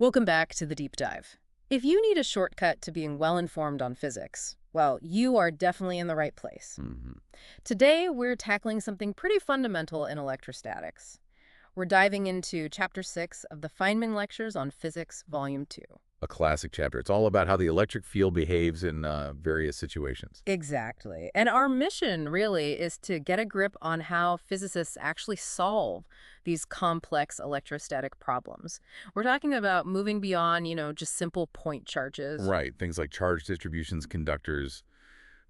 Welcome back to the deep dive. If you need a shortcut to being well-informed on physics, well, you are definitely in the right place. Hmm. Today, we're tackling something pretty fundamental in electrostatics. We're diving into Chapter 6 of the Feynman Lectures on Physics, Volume 2. A classic chapter. It's all about how the electric field behaves in various situations. Exactly. And our mission, really, is to get a grip on how physicists actually solve these complex electrostatic problems. We're talking about moving beyond, just simple point charges. Right. Things like charge distributions, conductors,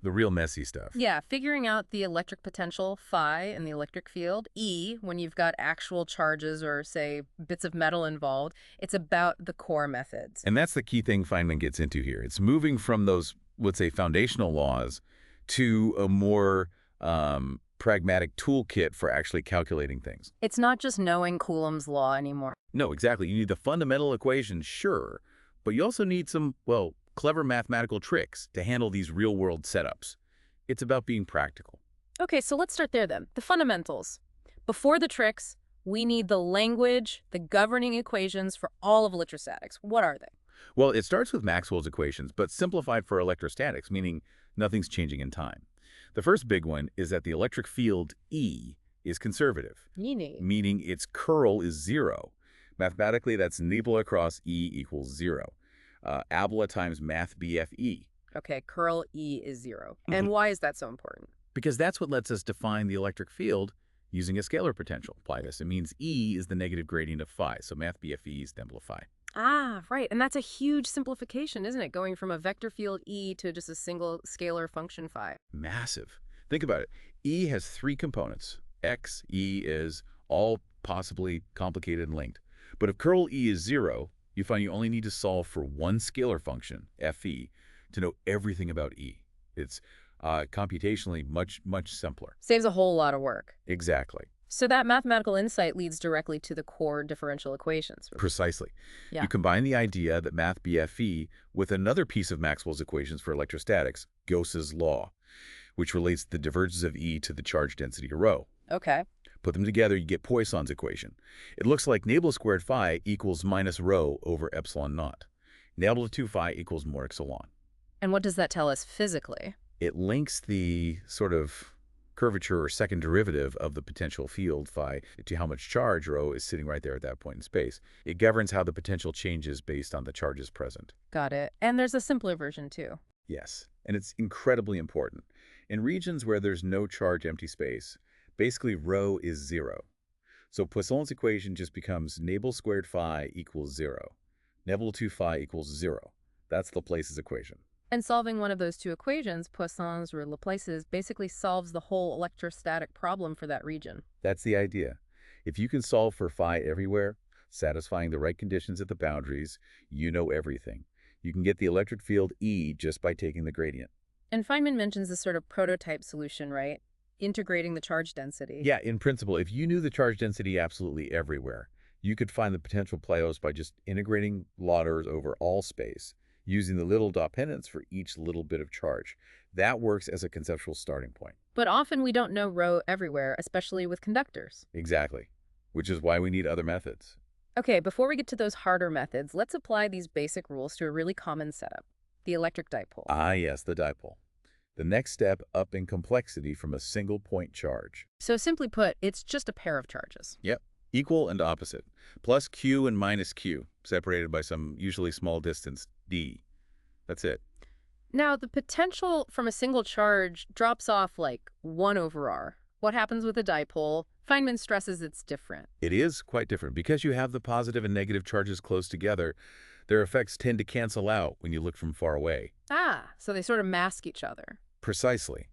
the real messy stuff. Yeah, figuring out the electric potential, phi, in the electric field, E, when you've got actual charges or, say, bits of metal involved, it's about the core methods. And that's the key thing Feynman gets into here. It's moving from those, let's say, foundational laws to a more pragmatic toolkit for actually calculating things. It's not just knowing Coulomb's law anymore. No, exactly. You need the fundamental equation, sure, but you also need some, well, clever mathematical tricks to handle these real-world setups. It's about being practical. Okay, so let's start there then. The fundamentals. Before the tricks, we need the language, the governing equations for all of electrostatics. What are they? Well, it starts with Maxwell's equations, but simplified for electrostatics, meaning nothing's changing in time. The first big one is that the electric field E is conservative, meaning its curl is zero. Mathematically, that's nabla across E equals zero. Abla times math BFE. Okay, curl E is zero. And why is that so important? Because that's what lets us define the electric field using a scalar potential. Apply this. It means E is the negative gradient of phi, so math BFE is nabla phi. Ah, right. And that's a huge simplification, isn't it? Going from a vector field E to just a single scalar function phi. Massive. Think about it. E has three components. X, E is all possibly complicated and linked. But if curl E is zero, you find you only need to solve for one scalar function, Fe, to know everything about E. It's computationally much simpler. Saves a whole lot of work. Exactly. So that mathematical insight leads directly to the core differential equations. Precisely. Yeah. You combine the idea that math BFE with another piece of Maxwell's equations for electrostatics, Gauss's law, which relates the divergence of E to the charge density rho. Okay. Put them together, you get Poisson's equation. It looks like nabla squared phi equals minus rho over epsilon naught. Nabla 2 phi equals more epsilon. And what does that tell us physically? It links the sort of curvature or second derivative of the potential field phi to how much charge rho is sitting right there at that point in space. It governs how the potential changes based on the charges present. Got it. And there's a simpler version too. Yes, and it's incredibly important. In regions where there's no charge empty space, basically rho is zero. So Poisson's equation just becomes nabla squared phi equals zero. Nabla 2 phi equals zero. That's Laplace's equation. And solving one of those two equations, Poisson's or Laplace's, basically solves the whole electrostatic problem for that region. That's the idea. If you can solve for phi everywhere, satisfying the right conditions at the boundaries, you know everything. You can get the electric field E just by taking the gradient. And Feynman mentions this sort of prototype solution, right? Integrating the charge density. Yeah, in principle, if you knew the charge density absolutely everywhere, you could find the potential playos by just integrating Lauders over all space, using the little dependence for each little bit of charge. That works as a conceptual starting point. But often we don't know rho everywhere, especially with conductors. Exactly, which is why we need other methods. Okay, before we get to those harder methods, let's apply these basic rules to a really common setup, the electric dipole. Ah, yes, the dipole. The next step up in complexity from a single point charge. So simply put, it's just a pair of charges. Yep, equal and opposite, plus q and minus q, separated by some usually small distance, d. That's it. Now, the potential from a single charge drops off like 1 over r. What happens with a dipole? Feynman stresses it's different. It is quite different. Because you have the positive and negative charges close together, their effects tend to cancel out when you look from far away. Ah, so they sort of mask each other. Precisely.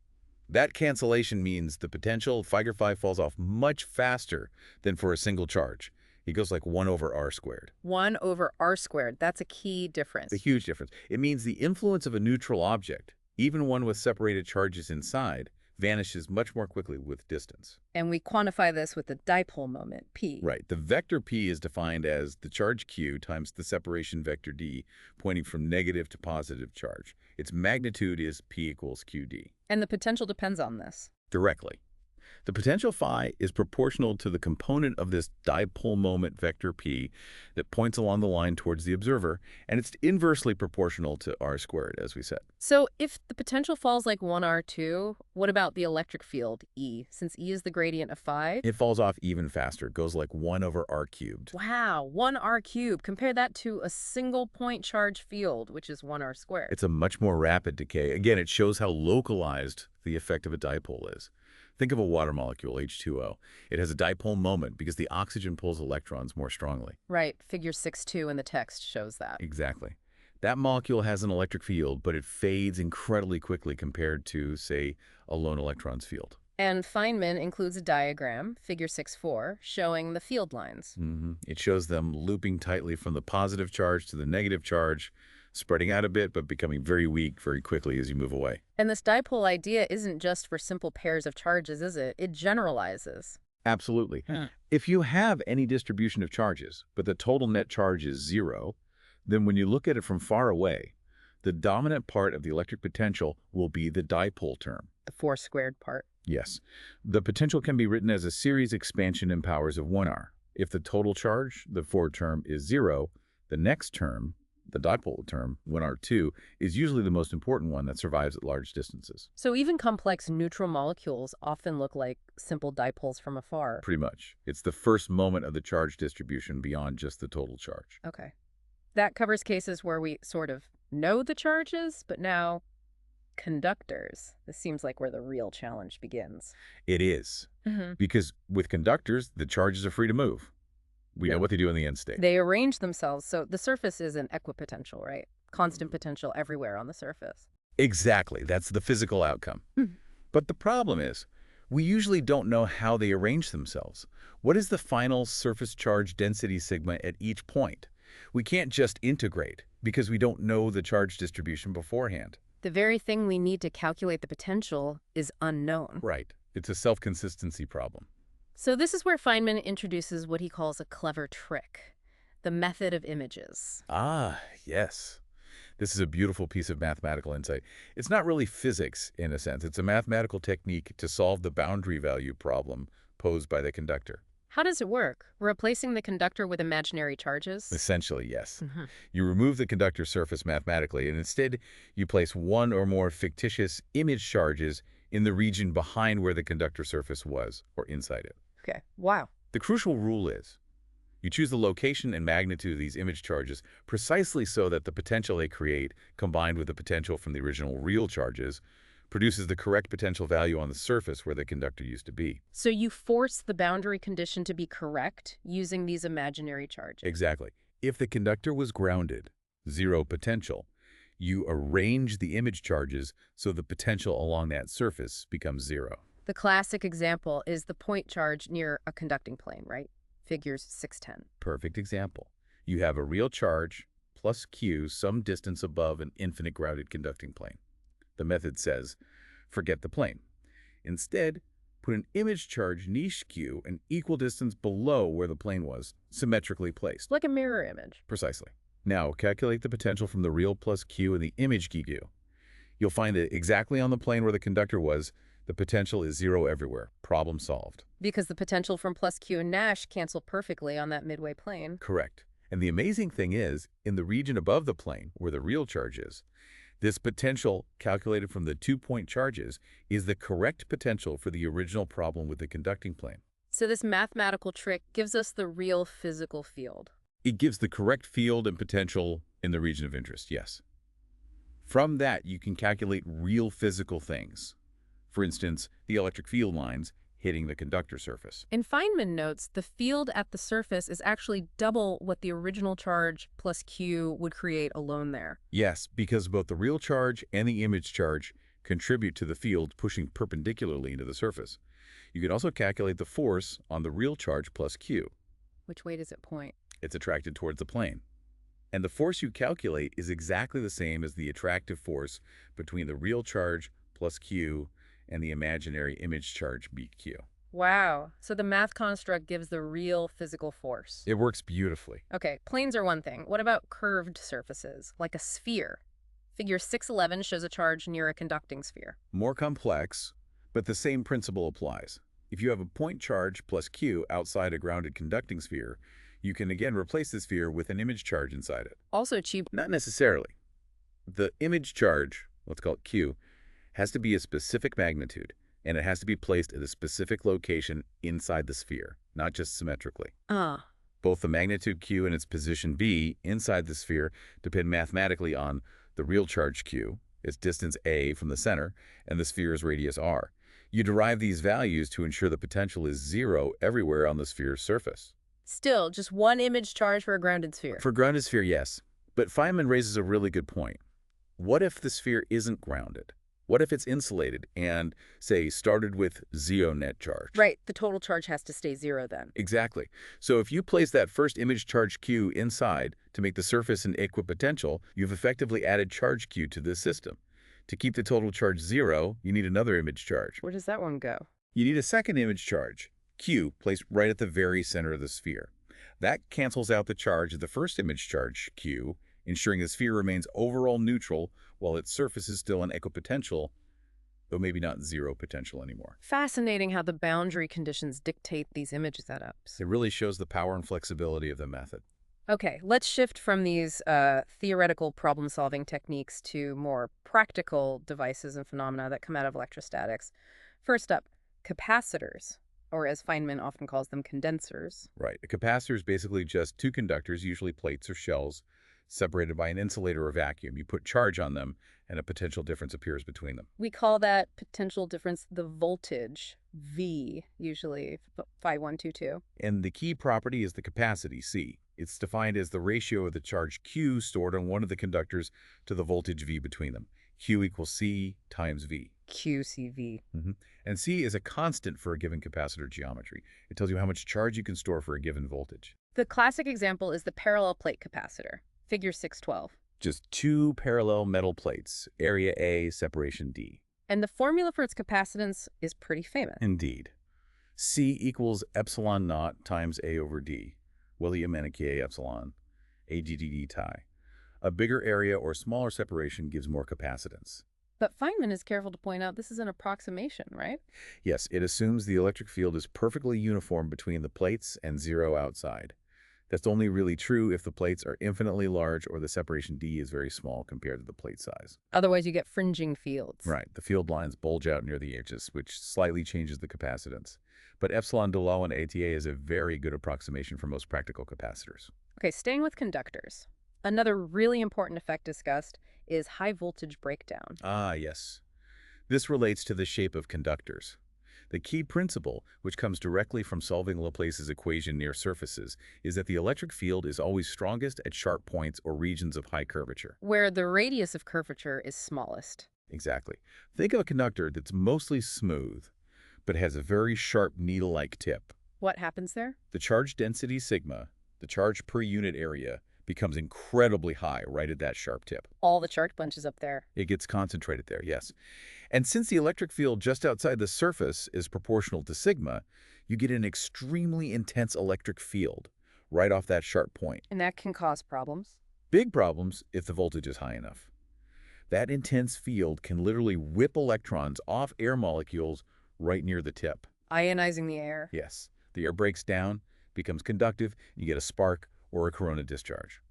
That cancellation means the potential phi falls off much faster than for a single charge. It goes like 1 over r squared. 1 over r squared. That's a key difference. A huge difference. It means the influence of a neutral object, even one with separated charges inside, vanishes much more quickly with distance. And we quantify this with the dipole moment, p. Right. The vector p is defined as the charge q times the separation vector d, pointing from negative to positive charge. Its magnitude is p equals qd. And the potential depends on this. Directly. The potential phi is proportional to the component of this dipole moment vector p that points along the line towards the observer, and it's inversely proportional to r squared, as we said. So if the potential falls like 1r2, what about the electric field, E? Since E is the gradient of phi? It falls off even faster. It goes like 1 over r cubed. Wow, 1r cubed. Compare that to a single point charge field, which is 1r squared. It's a much more rapid decay. Again, it shows how localized the effect of a dipole is. Think of a water molecule, H2O. It has a dipole moment because the oxygen pulls electrons more strongly. Right, figure 6.2 in the text shows that. Exactly. That molecule has an electric field, but it fades incredibly quickly compared to, say, a lone electron's field. And Feynman includes a diagram, figure 6.4, showing the field lines. It shows them looping tightly from the positive charge to the negative charge, spreading out a bit, but becoming very weak very quickly as you move away. And this dipole idea isn't just for simple pairs of charges, is it? It generalizes. Absolutely. If you have any distribution of charges, but the total net charge is 0, then when you look at it from far away, the dominant part of the electric potential will be the dipole term. The 4 squared part. Yes. The potential can be written as a series expansion in powers of 1r. If the total charge, the 4 term, is 0, the next term, the dipole term, 1r2, is usually the most important one that survives at large distances. So even complex neutral molecules often look like simple dipoles from afar. Pretty much. It's the first moment of the charge distribution beyond just the total charge. Okay. That covers cases where we sort of know the charges, but now conductors. This seems like where the real challenge begins. It is. Because with conductors, the charges are free to move. We know what they do in the end state. They arrange themselves, so the surface is an equipotential, right? Constant potential everywhere on the surface. Exactly. That's the physical outcome. But the problem is, we usually don't know how they arrange themselves. What is the final surface charge density sigma at each point? We can't just integrate because we don't know the charge distribution beforehand. The very thing we need to calculate the potential is unknown. Right. It's a self-consistency problem. So this is where Feynman introduces what he calls a clever trick, the method of images. Ah, yes. This is a beautiful piece of mathematical insight. It's not really physics, in a sense. It's a mathematical technique to solve the boundary value problem posed by the conductor. How does it work? Replacing the conductor with imaginary charges? Essentially, yes. You remove the conductor surface mathematically, and instead you place one or more fictitious image charges in the region behind where the conductor surface was, or inside it. Okay. Wow. The crucial rule is, you choose the location and magnitude of these image charges precisely so that the potential they create, combined with the potential from the original real charges, produces the correct potential value on the surface where the conductor used to be. So you force the boundary condition to be correct using these imaginary charges. Exactly. If the conductor was grounded, 0 potential, you arrange the image charges so the potential along that surface becomes 0. The classic example is the point charge near a conducting plane, right? Figures 610. Perfect example. You have a real charge plus q some distance above an infinite grounded conducting plane. The method says, forget the plane. Instead, put an image charge niche q an equal distance below where the plane was, symmetrically placed. Like a mirror image. Precisely. Now, calculate the potential from the real plus q and the image q. You'll find that exactly on the plane where the conductor was, the potential is 0 everywhere. Problem solved. Because the potential from plus q and Nash cancel perfectly on that midway plane. Correct. And the amazing thing is, in the region above the plane, where the real charge is, this potential, calculated from the 2-point charges, is the correct potential for the original problem with the conducting plane. So this mathematical trick gives us the real physical field. It gives the correct field and potential in the region of interest, yes. From that, you can calculate real physical things. For instance, the electric field lines hitting the conductor surface. And Feynman notes the field at the surface is actually double what the original charge plus q would create alone there. Yes, because both the real charge and the image charge contribute to the field pushing perpendicularly into the surface. You can also calculate the force on the real charge plus q. Which way does it point? It's attracted towards the plane. And the force you calculate is exactly the same as the attractive force between the real charge plus q and the imaginary image charge BQ. Wow. So the math construct gives the real physical force. It works beautifully. Okay, planes are one thing. What about curved surfaces, like a sphere? Figure 611 shows a charge near a conducting sphere. More complex, but the same principle applies. If you have a point charge plus q outside a grounded conducting sphere, you can again replace the sphere with an image charge inside it. Also cheap. Not necessarily. The image charge, let's call it q, has to be a specific magnitude, and it has to be placed at a specific location inside the sphere, not just symmetrically. Both the magnitude q and its position v inside the sphere depend mathematically on the real charge q, its distance a from the center, and the sphere's radius r. You derive these values to ensure the potential is zero everywhere on the sphere's surface. Still, just one image charge for a grounded sphere. For grounded sphere, yes. But Feynman raises a really good point. What if the sphere isn't grounded? What if it's insulated and, say, started with zero net charge? Right, the total charge has to stay zero then. Exactly. So if you place that first image charge q inside to make the surface an equipotential, you've effectively added charge q to this system. To keep the total charge zero, you need another image charge. Where does that one go? You need a second image charge, q, placed right at the very center of the sphere. That cancels out the charge of the first image charge, q, ensuring the sphere remains overall neutral while its surface is still an equipotential, though maybe not zero potential anymore. Fascinating how the boundary conditions dictate these image setups. It really shows the power and flexibility of the method. Okay, let's shift from these theoretical problem-solving techniques to more practical devices and phenomena that come out of electrostatics. First up, capacitors, or as Feynman often calls them, condensers. Right. A capacitor is basically just two conductors, usually plates or shells, separated by an insulator or vacuum. You put charge on them, and a potential difference appears between them. We call that potential difference the voltage, V, usually Phi122. And the key property is the capacity, C. It's defined as the ratio of the charge Q stored on one of the conductors to the voltage V between them. Q equals C times V. QCV. And C is a constant for a given capacitor geometry. It tells you how much charge you can store for a given voltage. The classic example is the parallel plate capacitor, figure 612. Just two parallel metal plates, area A, separation D. And the formula for its capacitance is pretty famous. Indeed. C equals epsilon naught times A over D. William K epsilon, AGDD tie. A bigger area or smaller separation gives more capacitance. But Feynman is careful to point out this is an approximation, right? Yes, it assumes the electric field is perfectly uniform between the plates and zero outside. That's only really true if the plates are infinitely large or the separation D is very small compared to the plate size. Otherwise, you get fringing fields. Right. The field lines bulge out near the edges, which slightly changes the capacitance. But epsilon de Law and ATA is a very good approximation for most practical capacitors. Okay, staying with conductors. Another really important effect discussed is high voltage breakdown. Ah, yes. This relates to the shape of conductors. The key principle, which comes directly from solving Laplace's equation near surfaces, is that the electric field is always strongest at sharp points or regions of high curvature. Where the radius of curvature is smallest. Exactly. Think of a conductor that's mostly smooth, but has a very sharp needle-like tip. What happens there? The charge density sigma, the charge per unit area, becomes incredibly high right at that sharp tip. All the charge bunches up there. It gets concentrated there, yes. And since the electric field just outside the surface is proportional to sigma, you get an extremely intense electric field right off that sharp point. And that can cause problems. Big problems if the voltage is high enough. That intense field can literally whip electrons off air molecules right near the tip. Ionizing the air. Yes. The air breaks down, becomes conductive, you get a spark or a corona discharge.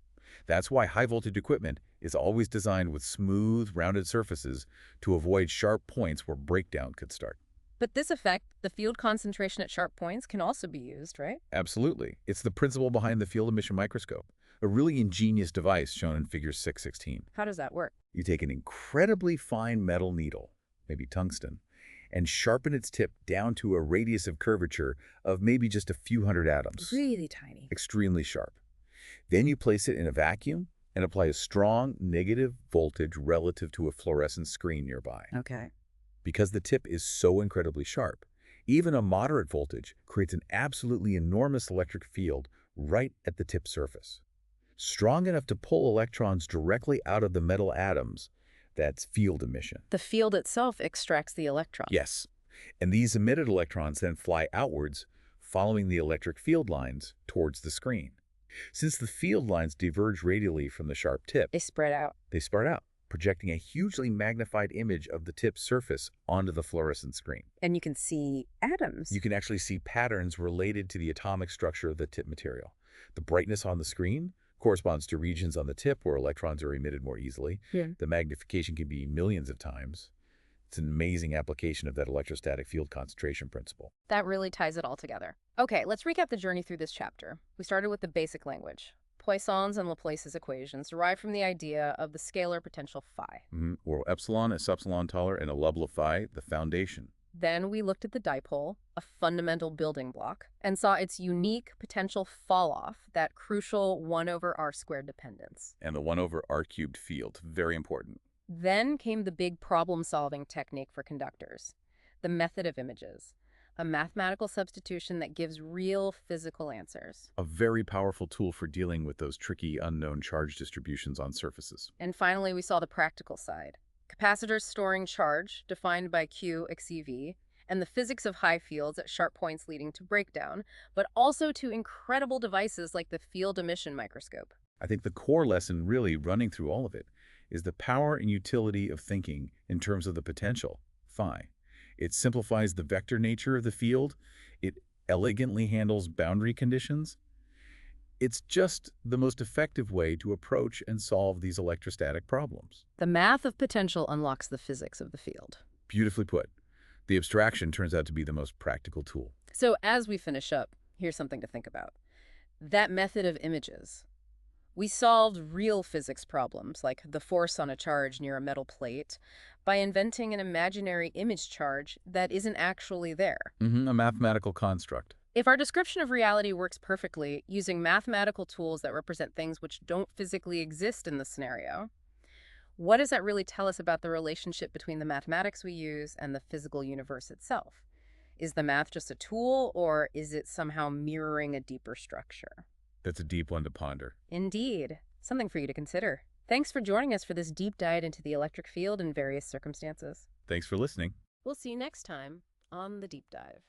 That's why high-voltage equipment is always designed with smooth, rounded surfaces to avoid sharp points where breakdown could start. But this effect, the field concentration at sharp points, can also be used, right? Absolutely. It's the principle behind the field emission microscope, a really ingenious device shown in figure 616. How does that work? You take an incredibly fine metal needle, maybe tungsten, and sharpen its tip down to a radius of curvature of maybe just a few hundred atoms. Really tiny. Extremely sharp. Then you place it in a vacuum and apply a strong negative voltage relative to a fluorescent screen nearby. Okay. Because the tip is so incredibly sharp, even a moderate voltage creates an absolutely enormous electric field right at the tip surface. Strong enough to pull electrons directly out of the metal atoms. That's field emission. The field itself extracts the electrons. Yes. And these emitted electrons then fly outwards, following the electric field lines towards the screen. Since the field lines diverge radially from the sharp tip, They spread out. they spread out. projecting a hugely magnified image of the tip surface onto the fluorescent screen. And you can see atoms. You can actually see patterns related to the atomic structure of the tip material. The brightness on the screen corresponds to regions on the tip where electrons are emitted more easily. Yeah. The magnification can be millions of times. It's an amazing application of that electrostatic field concentration principle. That really ties it all together. Okay, let's recap the journey through this chapter. We started with the basic language. Poisson's and Laplace's equations derived from the idea of the scalar potential phi. Where epsilon is epsilon taller and a level of phi, the foundation. Then we looked at the dipole, a fundamental building block, and saw its unique potential fall-off, that crucial 1 over r squared dependence. And the 1 over r cubed field, very important. Then came the big problem-solving technique for conductors, the method of images, a mathematical substitution that gives real physical answers. A very powerful tool for dealing with those tricky unknown charge distributions on surfaces. And finally, we saw the practical side. Capacitors storing charge, defined by Q ex EV, and the physics of high fields at sharp points leading to breakdown, but also to incredible devices like the field emission microscope. I think the core lesson really running through all of it is the power and utility of thinking in terms of the potential, phi. It simplifies the vector nature of the field. It elegantly handles boundary conditions. It's just the most effective way to approach and solve these electrostatic problems. The math of potential unlocks the physics of the field. Beautifully put. The abstraction turns out to be the most practical tool. So as we finish up, here's something to think about. That method of images. We solved real physics problems, like the force on a charge near a metal plate, by inventing an imaginary image charge that isn't actually there. A mathematical construct. If our description of reality works perfectly, using mathematical tools that represent things which don't physically exist in the scenario, what does that really tell us about the relationship between the mathematics we use and the physical universe itself? Is the math just a tool, or is it somehow mirroring a deeper structure? That's a deep one to ponder. Indeed. Something for you to consider. Thanks for joining us for this deep dive into the electric field in various circumstances. Thanks for listening. We'll see you next time on The Deep Dive.